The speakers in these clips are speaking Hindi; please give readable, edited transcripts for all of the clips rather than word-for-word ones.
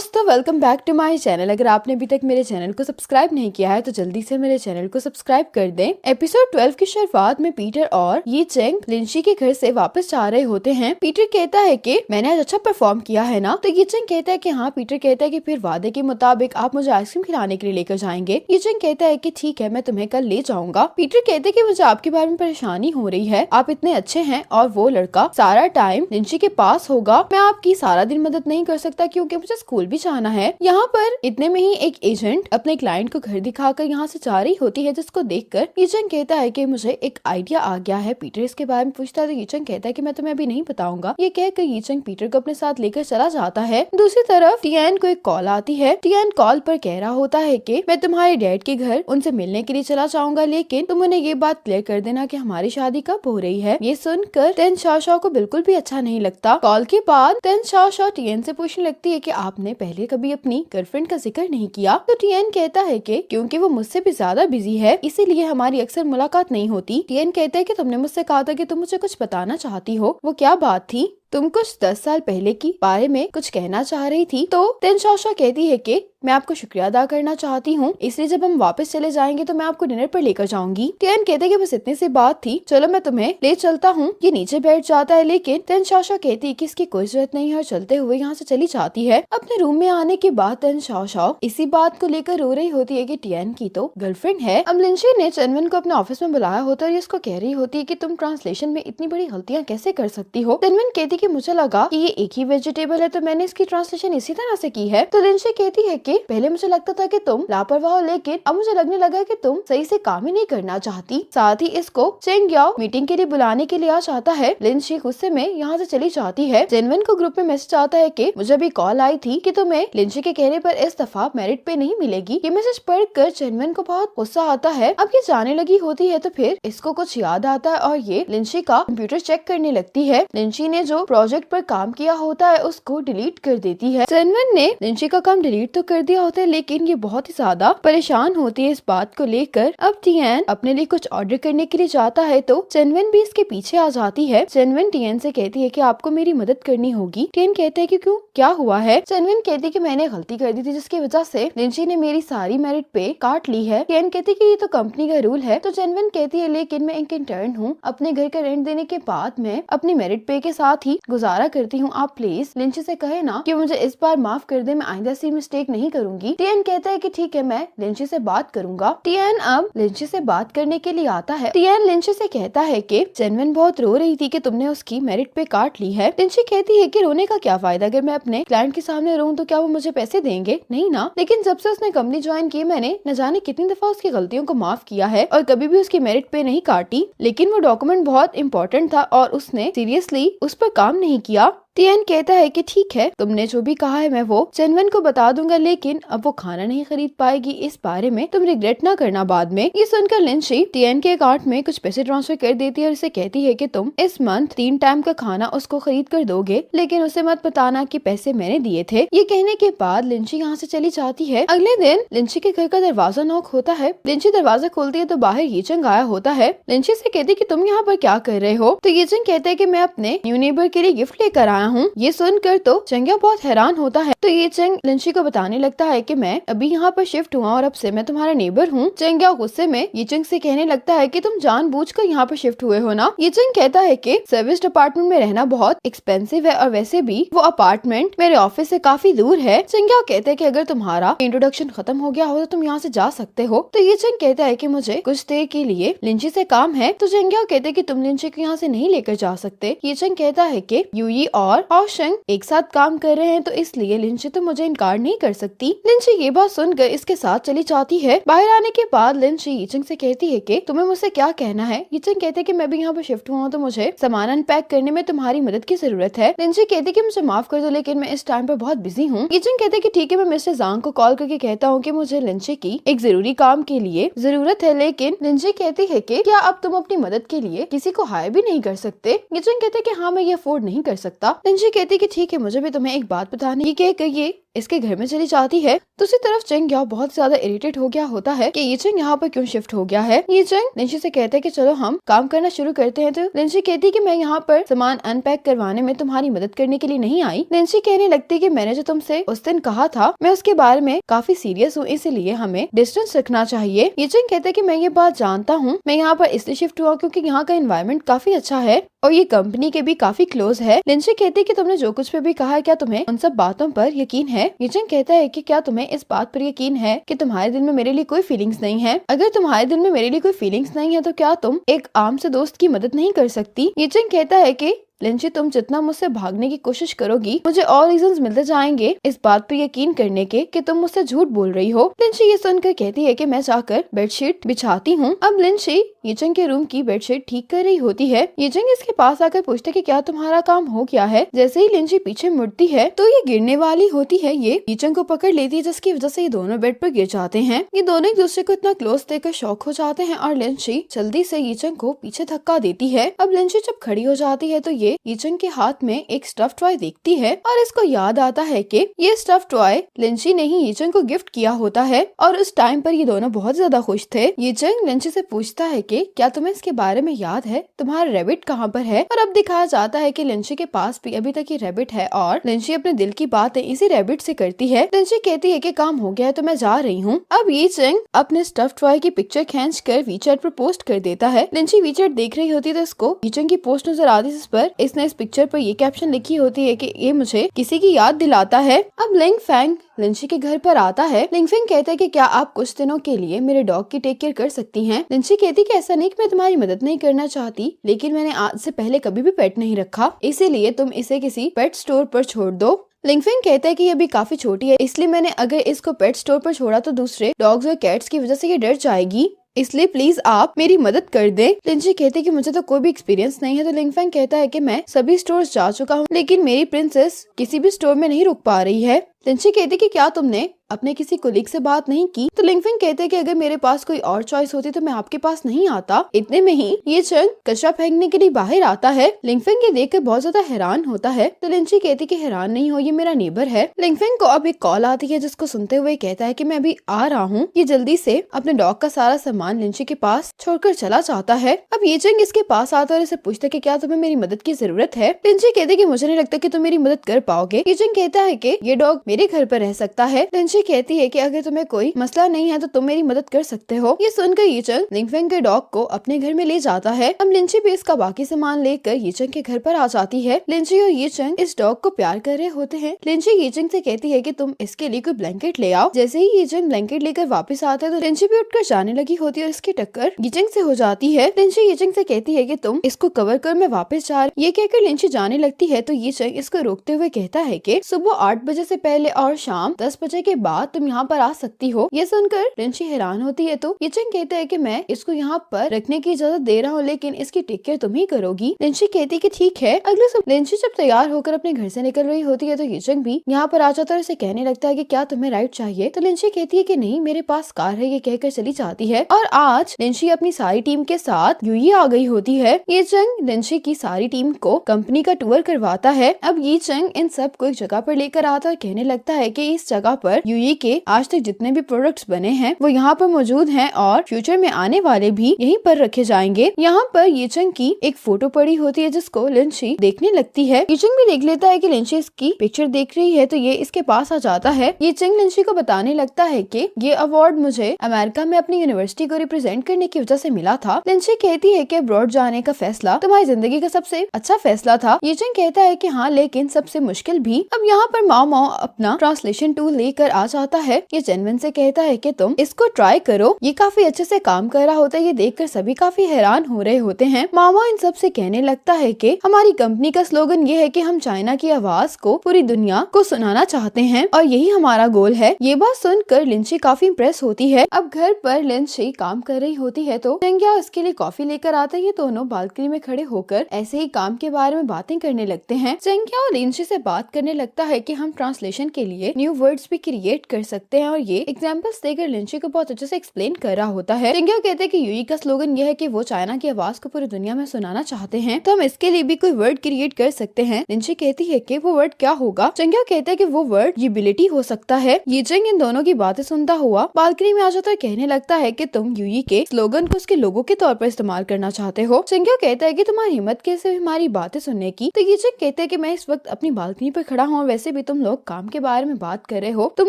दोस्तों welcome back to my channel. अगर आपने अभी तक मेरे चैनल को सब्सक्राइब नहीं किया है तो जल्दी से मेरे चैनल को सब्सक्राइब कर दें। एपिसोड 12 की शुरुआत में पीटर और ये चेंग लिंची के घर से वापस जा रहे होते हैं। पीटर कहता है कि मैंने आज अच्छा परफॉर्म किया है ना, तो ये चेंग कहता है कि हाँ। पीटर कहता है कि फिर वादे के मुताबिक आप मुझे आइसक्रीम खिलाने के लिए लेकर जाएंगे। ये चेंग कहता है कि ठीक है, मैं तुम्हें कल ले जाऊंगा। पीटर कहते हैं कि मुझे आपके बारे में परेशानी हो रही है, आप इतने अच्छे हैं और वो लड़का सारा टाइम लिंची के पास होगा। मैं आपकी सारा दिन मदद नहीं कर सकता क्योंकि मुझे स्कूल भी जाना है। यहाँ पर इतने में ही एक एजेंट अपने क्लाइंट को घर दिखाकर यहाँ से जा रही होती है, जिसको देखकर यीचंग कहता है कि मुझे एक आइडिया आ गया है। पीटर इसके बारे में पूछता है तो यीचंग कहता है कि मैं तुम्हें अभी नहीं बताऊंगा। ये कहकर यीचंग पीटर को अपने साथ लेकर चला जाता है। दूसरी तरफ टियान को एक कॉल आती है। टियान कॉल पर कह रहा होता है कि मैं तुम्हारे डैड के घर उनसे मिलने के लिए चला जाऊंगा, लेकिन तुम उन्हें ये बात क्लियर कर देना कि हमारी शादी कब हो रही है। ये सुनकर तेन शाओ को बिल्कुल भी अच्छा नहीं लगता। कॉल के बाद तेन शाओ टियान से पूछने लगती है कि आपने पहले कभी अपनी गर्लफ्रेंड का जिक्र नहीं किया। तो टियान कहता है कि क्योंकि वो मुझसे भी ज्यादा बिजी है, इसीलिए हमारी अक्सर मुलाकात नहीं होती। टियान कहता है कि तुमने मुझसे कहा था कि तुम मुझे कुछ बताना चाहती हो, वो क्या बात थी? तुम कुछ 10 साल पहले की बारे में कुछ कहना चाह रही थी। तो तेन शाओ कहती है कि मैं आपको शुक्रिया अदा करना चाहती हूँ, इसलिए जब हम वापस चले जाएंगे तो मैं आपको डिनर पर लेकर जाऊंगी। टियान कहते हैं कि बस इतनी सी बात थी, चलो मैं तुम्हें ले चलता हूँ। ये नीचे बैठ जाता है, लेकिन तेन शाओ कहती है कि इसकी कोई जरूरत नहीं है और चलते हुए यहाँ से चली जाती है। अपने रूम में आने के बाद तेन शाओ इसी बात को लेकर रो रही होती है कि टियान की तो गर्लफ्रेंड है। अब लिंची ने चेनवन को अपने ऑफिस में बुलाया होता है और इसको कह रही होती है कि तुम ट्रांसलेशन में इतनी बड़ी गलतियाँ कैसे कर सकती हो। चेनवन कहती कि मुझे लगा कि ये एक ही वेजिटेबल है तो मैंने इसकी ट्रांसलेशन इसी तरह से की है। तो लिंची कहती है कि पहले मुझे लगता था कि तुम लापरवाह हो, लेकिन अब मुझे लगने लगा कि तुम सही से काम ही नहीं करना चाहती। साथ ही इसको चेंग याओ मीटिंग के लिए बुलाने के लिए आ जाता है। लिंची गुस्से में यहाँ से चली जाती है। जेनवन को ग्रुप में मैसेज आता है कि मुझे भी कॉल आई थी कि तुम्हें लिंची के कहने पर इस दफा मेरिट पे नहीं मिलेगी। ये मैसेज पढ़कर जेनवन को बहुत गुस्सा आता है। अब ये जाने लगी होती है तो फिर इसको कुछ याद आता है और ये लिंची का कंप्यूटर चेक करने लगती है। लिंची ने जो प्रोजेक्ट पर काम किया होता है उसको डिलीट कर देती है। जेनवन ने लिंची का काम डिलीट तो कर दिया होता है, लेकिन ये बहुत ही ज्यादा परेशान होती है इस बात को लेकर। अब टियान अपने लिए कुछ ऑर्डर करने के लिए जाता है तो चेनवन भी इसके पीछे आ जाती है। चेनवन टियान से कहती है कि आपको मेरी मदद करनी होगी। टियान कहते हैं कि क्यों, क्या हुआ है? चेनवन कहती है कि मैंने गलती कर दी थी जिसकी वजह से लिंची ने मेरी सारी मेरिट पे काट ली है। टियान कहती है कि ये तो कंपनी का रूल है। तो चेनवन कहती है लेकिन मैं एक इंटर्न हूँ, अपने घर का रेंट देने के बाद मैं अपनी मेरिट पे के साथ ही गुजारा करती हूँ। आप प्लीज लिंची से कहे ना कि मुझे इस बार माफ कर दे, मैं आइंदा से मिस्टेक नहीं करूंगी। टियान कहता है कि ठीक है, मैं लिंची से बात करूंगा। टियान अब लिंची से बात करने के लिए आता है। टियान लिंची से कहता है कि चेनवन बहुत रो रही थी कि तुमने उसकी मेरिट पे काट ली है। लिंची कहती है कि रोने का क्या फायदा, अगर मैं अपने क्लाइंट के सामने रोऊं तो क्या वो मुझे पैसे देंगे? नहीं ना। लेकिन जब से उसने कंपनी ज्वाइन की मैंने न जाने कितनी दफा उसकी गलतियों को माफ किया है और कभी भी उसकी मेरिट पे नहीं काटी, लेकिन वो डॉक्यूमेंट बहुत इंपॉर्टेंट था और उसने सीरियसली उस पर काम नहीं किया। टियान कहता है कि ठीक है, तुमने जो भी कहा है मैं वो चेनवन को बता दूंगा, लेकिन अब वो खाना नहीं खरीद पाएगी, इस बारे में तुम रिग्रेट ना करना बाद में। ये सुनकर लिंची टियान के अकाउंट में कुछ पैसे ट्रांसफर कर देती है और उसे कहती है कि तुम इस मंथ 3 टाइम का खाना उसको खरीद कर दोगे, लेकिन उसे मत बताना कि पैसे मैंने दिए थे। ये कहने के बाद लिंची यहाँ से चली जाती है। अगले दिन लिंची के घर का दरवाजा नॉक होता है। लिंची दरवाजा खोलती है तो बाहर यीचंग आया होता है। लिंची से कहती कि तुम यहाँ पर क्या कर रहे हो? तो यीचंग कहते हैं कि मैं अपने न्यू नेबर के लिए गिफ्ट लेकर आया हूँ। ये सुनकर तो चंग्या बहुत हैरान होता है। तो ये चंग लिंची को बताने लगता है कि मैं अभी यहाँ पर शिफ्ट हुआ और अब से मैं तुम्हारा नेबर हूँ। चंग्या गुस्से में ये चंग से कहने लगता है कि तुम जानबूझकर यहाँ पर शिफ्ट हुए हो ना। ये चंग कहता है कि सर्विस डिपार्टमेंट में रहना बहुत एक्सपेंसिव है और वैसे भी वो अपार्टमेंट मेरे ऑफिस से काफी दूर है। चंग्या कहते हैं कि अगर तुम्हारा इंट्रोडक्शन खत्म हो गया हो तो तुम यहाँ से जा सकते हो। तो ये चंग कहता है कि मुझे कुछ देर के लिए लिंची से काम है। तो चंग्या कहते हैं कि तुम लिंची को यहाँ से नहीं लेकर जा सकते। ये चंग कहता है कि यूई और एक साथ काम कर रहे हैं तो इसलिए लिंची तो मुझे इनकार नहीं कर सकती। लिंची ये बात सुनकर इसके साथ चली जाती है। बाहर आने के बाद लिंची यीचंग से कहती है कि तुम्हें मुझसे क्या कहना है। यीचंग कहते हैं कि मैं भी यहाँ पर शिफ्ट हुआ हूँ तो मुझे सामान अनपैक करने में तुम्हारी मदद की जरूरत है। लिंची कहती है कि मुझे माफ कर दो, लेकिन मैं इस टाइम पर बहुत बिजी हूँ। यीचंग कहते हैं कि ठीक है, मैं मिस्टर ज़ांग को कॉल करके कहता हूँ कि मुझे लिंची की एक जरूरी काम के लिए जरूरत है। लेकिन लिंची कहती है कि क्या अब तुम अपनी मदद के लिए किसी को हायर भी नहीं कर सकते? यीचंग कहते हैं कि हाँ, मैं ये अफोर्ड नहीं कर सकता। लिंची कहती है कि ठीक है, मुझे भी तुम्हें एक बात बतानी है। ये इसके घर में चली जाती है। दूसरी तरफ चेंग याओ बहुत ज्यादा इरिटेट हो गया होता है कि ये चेंग यहाँ पर क्यों शिफ्ट हो गया है। ये चेंग लिंशी से कहता है कि चलो हम काम करना शुरू करते हैं। तो लिंशी कहती है कि मैं यहाँ पर सामान अनपैक करवाने में तुम्हारी मदद करने के लिए नहीं आई। लिंशी कहने लगती है कि मैंने जो तुमसे उस दिन कहा था मैं उसके बारे में काफी सीरियस हूँ, इसलिए हमें डिस्टेंस रखना चाहिए। ये चेंग कहता है कि मैं ये बात जानता हूँ, मैं यहाँ पर इसलिए शिफ्ट हुआ क्योंकि यहाँ का एनवायरनमेंट काफी अच्छा है और ये कंपनी के भी काफी क्लोज है। लिंशी कहती है कि तुमने जो कुछ पे भी कहा है क्या तुम्हें उन सब बातों पर यकीन है। ये चेंग कहता है कि क्या तुम्हें इस बात पर यकीन है कि तुम्हारे दिल में मेरे लिए कोई फीलिंग्स नहीं है। अगर तुम्हारे दिल में मेरे लिए कोई फीलिंग्स नहीं है तो क्या तुम एक आम से दोस्त की मदद नहीं कर सकती। ये चेंग कहता है कि लिंशी तुम जितना मुझसे भागने की कोशिश करोगी मुझे और रीजंस मिलते जाएंगे इस बात पर यकीन करने के कि तुम मुझसे झूठ बोल रही हो। लिंशी ये सुनकर कहती है कि मैं जाकर बेडशीट बिछाती हूँ। अब लिंशी यीचंग के रूम की बेडशीट ठीक कर रही होती है। यीचंग इसके पास आकर पूछते कि क्या तुम्हारा काम हो गया है। जैसे ही लिंशी पीछे मुड़ती है तो ये गिरने वाली होती है। ये यीचंग को पकड़ लेती है जिसकी वजह से ये दोनों बेड पर गिर जाते हैं। ये दोनों एक दूसरे को इतना क्लोज देखकर शॉक हो जाते हैं और लिंशी जल्दी से यीचंग को पीछे धक्का देती है। अब लिंशी जब खड़ी हो जाती है तो ये यीचंग के हाथ में एक स्टफ टॉय देखती है और इसको याद आता है कि ये स्टफ टॉय लिंशी ने ही यीचंग को गिफ्ट किया होता है और उस टाइम पर ये दोनों बहुत ज्यादा खुश थे। यीचंग लिंशी से पूछता है कि क्या तुम्हें इसके बारे में याद है, तुम्हारा रैबिट कहाँ पर है। और अब दिखाया जाता है कि लिंशी के पास भी अभी तक ये रैबिट है और लिंशी अपने दिल की बातें इसी रैबिट से करती है। लिंशी कहती है कि काम हो गया है तो मैं जा रही हूँ। अब यीचंग अपने स्टफ टॉय की पिक्चर खींच कर वीचैट पर पोस्ट कर देता है। लिंशी वीचैट देख रही होती है तो इसको यीचंग की पोस्ट नजर आती है जिस पर इसने इस पिक्चर पर ये कैप्शन लिखी होती है कि ये मुझे किसी की याद दिलाता है। अब लिंग फैंग लिंशी के घर पर आता है। लिंग फैंग कहता है कि क्या आप कुछ दिनों के लिए मेरे डॉग की टेक केयर कर सकती हैं। लिंशी कहती है कि ऐसा नहीं कि मैं तुम्हारी मदद नहीं करना चाहती, लेकिन मैंने आज से पहले कभी भी पेट नहीं रखा, इसीलिए तुम इसे किसी पेट स्टोर पर छोड़ दो। लिंगफिंग कहता है कि ये भी काफी छोटी है, इसलिए मैंने अगर इसको पेट स्टोर पर छोड़ा तो दूसरे डॉग्स और कैट्स की वजह से ये डर जाएगी, इसलिए प्लीज आप मेरी मदद कर दें। लिंशी कहती है कि मुझे तो कोई भी एक्सपीरियंस नहीं है। तो लिंगफैंग कहता है कि मैं सभी स्टोर्स जा चुका हूँ, लेकिन मेरी प्रिंसेस किसी भी स्टोर में नहीं रुक पा रही है। लिंशी कहती है कि क्या तुमने अपने किसी कोलीग से बात नहीं की। तो लिंगफिंग कहते हैं कि अगर मेरे पास कोई और चॉइस होती तो मैं आपके पास नहीं आता। इतने में ही ये चंग कचरा फेंकने के लिए बाहर आता है। लिंगफिंग ये देखकर बहुत ज्यादा हैरान होता है। तो लिंशी कहती है कि हैरान नहीं हो, ये मेरा नेबर है। लिंगफिंग को अब एक कॉल आती है जिसको सुनते हुए कहता है कि मैं अभी आ रहा हूँ। ये जल्दी से अपने डॉग का सारा सामान लिंशी के पास छोड़कर चला जाता है। अब ये चंग इसके पास आता है और इसे पूछता है कि क्या तुम्हें मेरी मदद की जरूरत है। लिंशी कहती है कि मुझे नहीं लगता कि तुम मेरी मदद कर पाओगे। ये चंग कहता है कि ये डॉग मेरे घर पर रह सकता है। लिंशी कहती है कि अगर तुम्हें कोई मसला नहीं है तो तुम मेरी मदद कर सकते हो। ये सुनकर यीचंग लिंगफेंग के डॉग को अपने घर में ले जाता है। अब लिंशी भी इसका बाकी सामान लेकर यीचंग के घर पर आ जाती है। लिंशी और यीचंग इस डॉग को प्यार कर रहे होते हैं। लिंशी यीचंग से कहती है कि तुम इसके लिए कोई ब्लैंकेट ले आओ। जैसे ही यीचंग ब्लैंकेट लेकर वापस आता है तो लिंशी भी उठकर जाने लगी होती है और इसकी टक्कर यीचंग से हो जाती है। लिंशी यीचंग से कहती है कि तुम इसको कवर कर, मैं वापस जा रही। ये कहकर लिंशी जाने लगती है तो यीचंग इसको रोकते हुए कहता है कि सुबह 8 बजे से पहले और शाम 10 बजे के बाद तुम यहाँ पर आ सकती हो। ये सुनकर लिंशी हैरान होती है तो यीचंग कहते हैं कि मैं इसको यहाँ पर रखने की इजाजत दे रहा हूँ, लेकिन इसकी टेक केयर तुम ही करोगी। लिंशी कहती है कि ठीक है। अगले सुबह लिंशी जब तैयार होकर अपने घर से निकल रही होती है तो यीचंग भी यहाँ पर आ जाता है और इसे कहने लगता है कि क्या तुम्हें राइड चाहिए। तो लिंशी कहती है कि नहीं, मेरे पास कार है। ये कहकर चली जाती है और आज लिंशी अपनी सारी टीम के साथ यूई आ गई होती है। यीचंग लिंशी की सारी टीम को कंपनी का टूर करवाता है। अब यीचंग इन सब को एक जगह पर लेकर आता है और कहने लगता है कि इस जगह पर यूई के आज तक जितने भी प्रोडक्ट्स बने हैं वो यहाँ पर मौजूद हैं और फ्यूचर में आने वाले भी यहीं पर रखे जाएंगे। यहाँ पर यीचंग की एक फोटो पड़ी होती है जिसको लिंशी देखने लगती है। यीचंग भी देख लेता है कि लिंशी इसकी पिक्चर देख रही है तो ये इसके पास आ जाता है। यीचंग लिंशी को बताने लगता है कि ये अवार्ड मुझे अमेरिका में अपनी यूनिवर्सिटी को रिप्रेजेंट करने की वजह से मिला था। लिंशी कहती है कि अब्रॉड जाने का फैसला तुम्हारी जिंदगी का सबसे अच्छा फैसला था। यीचंग कहता है कि हाँ, लेकिन सबसे मुश्किल भी। अब यहाँ पर माओ माओ अपना ट्रांसलेशन टूल लेकर आ जाता है। ये जेनविन से कहता है कि तुम इसको ट्राई करो, ये काफी अच्छे से काम कर रहा होता है। ये देखकर सभी काफी हैरान हो रहे होते हैं। मामा इन सब से कहने लगता है कि हमारी कंपनी का स्लोगन ये है कि हम चाइना की आवाज को पूरी दुनिया को सुनाना चाहते हैं और यही हमारा गोल है। ये बात सुनकर लिंशी काफी इम्प्रेस होती है। अब घर पर लिंशी काम कर रही होती है तो चेंगियाओ इसके लिए कॉफी लेकर आता है। ये दोनों बालकनी में खड़े होकर ऐसे ही काम के बारे में बातें करने लगते हैं। चेंगियाओ लिंशी से बात करने लगता है कि हम ट्रांसलेशन के लिए न्यू वर्ड्स भी क्रिएट क्रिएट कर सकते हैं और ये एग्जाम्पल्स देकर लिंची को बहुत अच्छे से एक्सप्लेन कर रहा होता है। चंग्यो कहते हैं कि यूई का स्लोगन यह है कि वो चाइना की आवाज को पूरी दुनिया में सुनाना चाहते हैं, तो हम इसके लिए भी कोई वर्ड क्रिएट कर सकते हैं। लिंची कहती है कि वो वर्ड क्या होगा। चंग्यो कहते हैं कि वो वर्ड यूबिलिटी हो सकता है। ये चंग इन दोनों की बातें सुनता हुआ बालकनी में आ जाता है, कहने लगता है कि तुम यूई के स्लोगन को उसके लोगों के तौर पर इस्तेमाल करना चाहते हो। चंग्यो कहता है कि तुम्हारी हिम्मत कैसे हमारी बातें सुनने की। तो ये चंग कहते हैं कि मैं इस वक्त अपनी बालकनी पर खड़ा हूँ, वैसे भी तुम लोग काम के बारे में बात कर रहे हो, तुम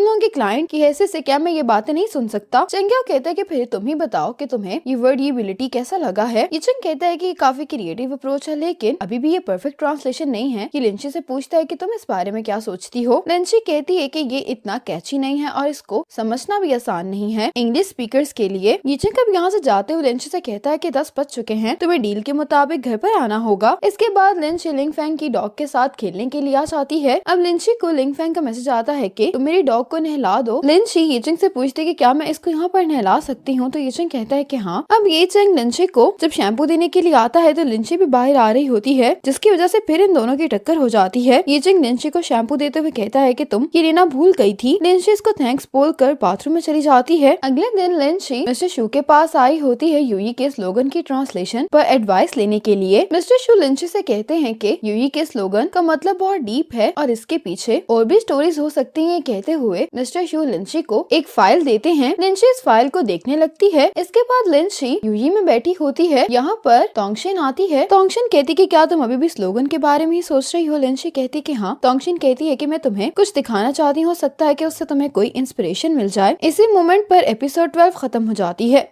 लोगों के क्लाइंट की हैसियत से क्या मैं ये बातें नहीं सुन सकता। चंग्यो कहता है कि फिर तुम ही बताओ कि तुम्हें ये वर्ड ये एबिलिटी कैसा लगा है। ये चंग कहता है कि काफी क्रिएटिव अप्रोच है, लेकिन अभी भी ये परफेक्ट ट्रांसलेशन नहीं है। ये लिंची से पूछता है कि तुम इस बारे में क्या सोचती हो। लिंची कहती है कि ये इतना कैची नहीं है और इसको समझना भी आसान नहीं है इंग्लिश स्पीकर्स के लिए। ये चंग अब यहाँ से जाते हुए लिंची से कहता है कि 10 बज चुके हैं, तुम्हें डील के मुताबिक घर पर आना होगा। इसके बाद लिंची लिंग फैंग की डॉग के साथ खेलने के लिए आ जाती है। अब लिंची को लिंग फैंग का मैसेज आता है कि तुम मेरी डॉग को नहला दो। लिंची ये चंग से पूछती है कि क्या मैं इसको यहाँ पर नहला सकती हूँ, तो ये चंग कहता है कि हाँ। अब ये चंग लिंची को जब शैम्पू देने के लिए आता है तो लिंची भी बाहर आ रही होती है, जिसकी वजह से फिर इन दोनों की टक्कर हो जाती है। ये चंग लिंची को शैम्पू देते हुए कहता है कि तुम ये लेना भूल गई थी। लिंची इसको थैंक्स बोलकर बाथरूम में चली जाती है। अगले दिन लिंची मिस्टर शू के पास आई होती है यूई के स्लोगन की ट्रांसलेशन पर एडवाइस लेने के लिए। मिस्टर शू लिंची से कहते हैं कि यूई के स्लोगन का मतलब बहुत डीप है और इसके पीछे और भी स्टोरीज हो सकती हैं। कहते हुए मिस्टर शू लिंची को एक फाइल देते हैं। लिंची इस फाइल को देखने लगती है। इसके बाद लिंची यूई में बैठी होती है। यहाँ पर तोंगशिन आती है। तोंगशिन कहती कि क्या तुम अभी भी स्लोगन के बारे में ही सोच रही हो। लिंची कहती कि हाँ। तोंगशिन कहती है कि मैं तुम्हें कुछ दिखाना चाहती हूँ, हो सकता है कि उससे तुम्हें कोई इंस्पिरेशन मिल जाए। इसी मोमेंट पर एपिसोड 12 खत्म हो जाती है।